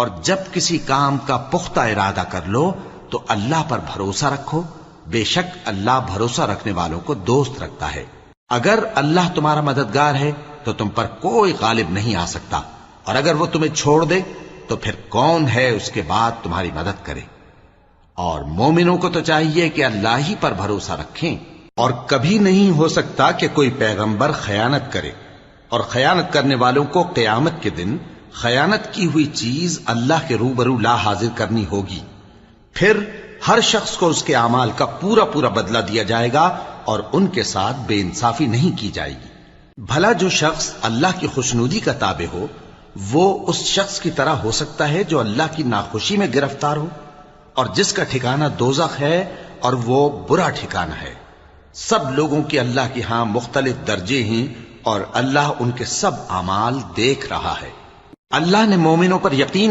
اور جب کسی کام کا پختہ ارادہ کر لو تو اللہ پر بھروسہ رکھو، بے شک اللہ بھروسہ رکھنے والوں کو دوست رکھتا ہے۔ اگر اللہ تمہارا مددگار ہے تو تم پر کوئی غالب نہیں آ سکتا، اور اگر وہ تمہیں چھوڑ دے تو پھر کون ہے اس کے بعد تمہاری مدد کرے۔ اور مومنوں کو تو چاہیے کہ اللہ ہی پر بھروسہ رکھیں، اور کبھی نہیں ہو سکتا کہ کوئی پیغمبر خیانت کرے، اور خیانت کرنے والوں کو قیامت کے دن خیانت کی ہوئی چیز اللہ کے روبرو لا حاضر کرنی ہوگی، پھر ہر شخص کو اس کے اعمال کا پورا پورا بدلہ دیا جائے گا، اور ان کے ساتھ بے انصافی نہیں کی جائے گی۔ بھلا جو شخص اللہ کی خوشنودی کا تابع ہو وہ اس شخص کی طرح ہو سکتا ہے جو اللہ کی ناخوشی میں گرفتار ہو، اور جس کا ٹھکانہ دوزخ ہے اور وہ برا ٹھکانہ ہے۔ سب لوگوں کے اللہ کے ہاں مختلف درجے ہیں، اور اللہ ان کے سب اعمال دیکھ رہا ہے۔ اللہ نے مومنوں پر یقین